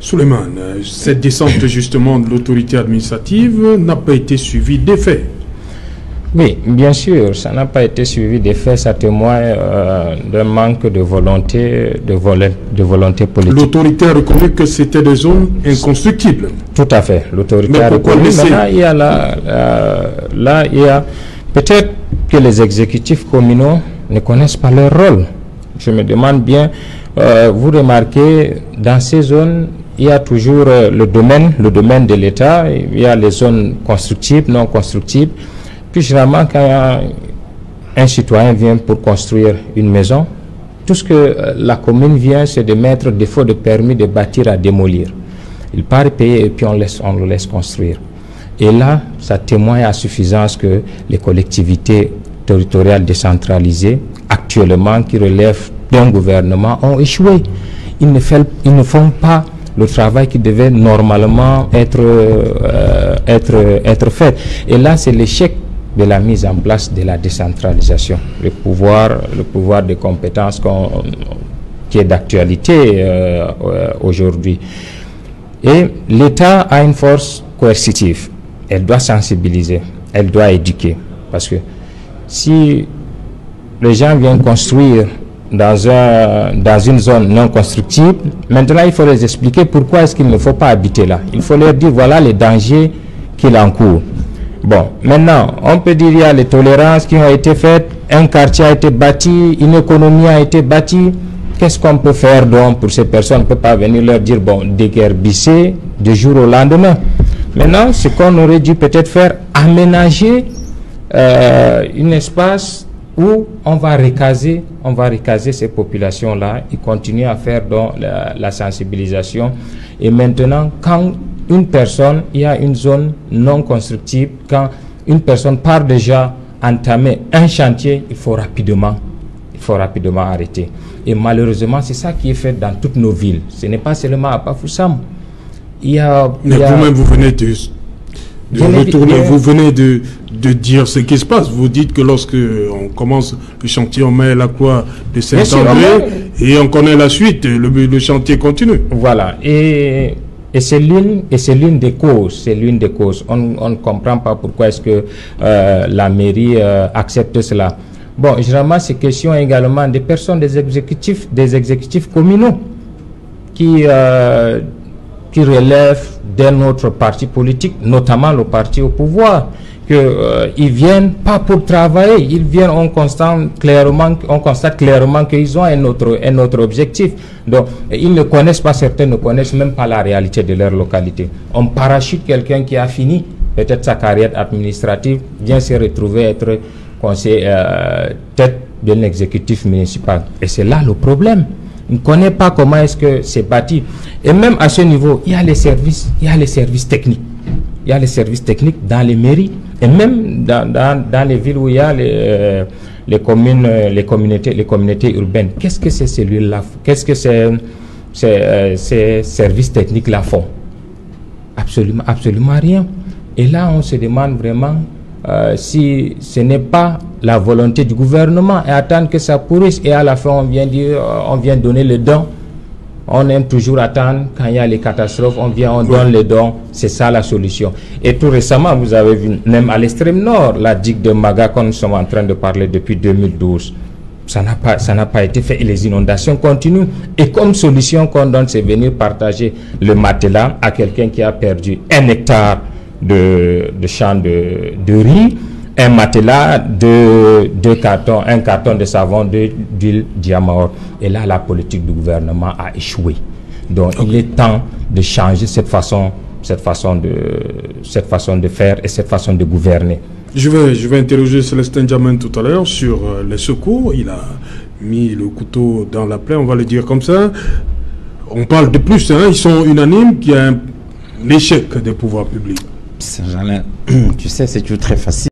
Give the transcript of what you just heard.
Souleymane, cette descente justement de l'autorité administrative n'a pas été suivie d'effet. Oui, bien sûr, ça n'a pas été suivi d'effet, ça témoigne d'un manque de volonté, de volonté politique. L'autorité a reconnu que c'était des zones inconstructibles. Tout à fait, l'autorité a reconnu. Maintenant, il y a là, il y a peut-être que les exécutifs communaux ne connaissent pas leur rôle. Je me demande bien, vous remarquez, dans ces zones, il y a toujours le domaine de l'État, il y a les zones constructibles, non constructibles. Puis généralement, quand un citoyen vient pour construire une maison, tout ce que la commune vient, c'est de mettre défaut de permis de bâtir à démolir. Il part payer et puis on le laisse construire. Et là, ça témoigne à suffisance que les collectivités territoriales décentralisées, actuellement, qui relèvent d'un gouvernement, ont échoué. Ils ne font pas le travail qui devait normalement être fait. Et là, c'est l'échec de la mise en place de la décentralisation, le pouvoir de compétences qui est d'actualité aujourd'hui. Et l'État a une force coercitive. Elle doit sensibiliser, elle doit éduquer. Parce que si les gens viennent construire dans une zone non constructible, maintenant il faut les expliquer pourquoi est-ce qu'il ne faut pas habiter là. Il faut leur dire voilà les dangers qu'il encourt. Bon, maintenant, on peut dire qu'il y a les tolérances qui ont été faites, un quartier a été bâti, une économie a été bâtie. Qu'est-ce qu'on peut faire donc pour ces personnes? On ne peut pas venir leur dire, bon, déguerpisser du jour au lendemain. Maintenant, ce qu'on aurait dû peut-être faire, aménager un espace où on va recaser ces populations-là et continuer à faire donc la sensibilisation. Et maintenant, quand une personne, il y a une zone non constructible, quand une personne part déjà entamer un chantier, il faut rapidement arrêter. Et malheureusement, c'est ça qui est fait dans toutes nos villes. Ce n'est pas seulement à Bafoussam. Mais vous-même, vous venez de retourner, vous venez de dire ce qui se passe. Vous dites que lorsque on commence le chantier, on met la croix de Saint-André et on connaît la suite, le chantier continue. Voilà. Et c'est l'une des causes. On ne comprend pas pourquoi est-ce que la mairie accepte cela. Bon, généralement, c'est question également des personnes, des exécutifs communaux qui relèvent d'un autre parti politique, notamment le parti au pouvoir, ils viennent pas pour travailler, ils viennent, on constate clairement qu'ils ont un autre objectif. Donc, ils ne connaissent pas, certains ne connaissent même pas la réalité de leur localité. On parachute quelqu'un qui a fini peut-être sa carrière administrative, vient se retrouver être conseiller tête d'un exécutif municipal. Et c'est là le problème. On ne connaît pas comment est-ce que c'est bâti. Et même à ce niveau, il y a les services techniques. Il y a les services techniques dans les mairies et même dans les villes où il y a les communautés urbaines. Qu'est-ce que ces cellules-là font? Qu'est-ce que ces services techniques-là font? Absolument rien. Et là, on se demande vraiment si ce n'est pas la volonté du gouvernement et attendre que ça pourrisse et à la fin on vient donner le don. On aime toujours attendre quand il y a les catastrophes, on donne le don, c'est ça la solution. Et tout récemment, vous avez vu, même à l'extrême nord, la digue de Maga, qu'on nous sommes en train de parler depuis 2012, ça n'a pas été fait et les inondations continuent. Et comme solution qu'on donne, c'est venir partager le matelas à quelqu'un qui a perdu 1 hectare de champ de riz, un matelas, un carton de savon, d'huile Diamaor. Et là, la politique du gouvernement a échoué. Donc, il est temps de changer cette façon de faire et cette façon de gouverner. Je vais interroger Célestin Diamène tout à l'heure sur les secours. Il a mis le couteau dans la plaie, on va le dire comme ça. On parle de plus, hein, ils sont unanimes qu'il y a l'échec des pouvoirs publics. Tu sais, c'est toujours très facile.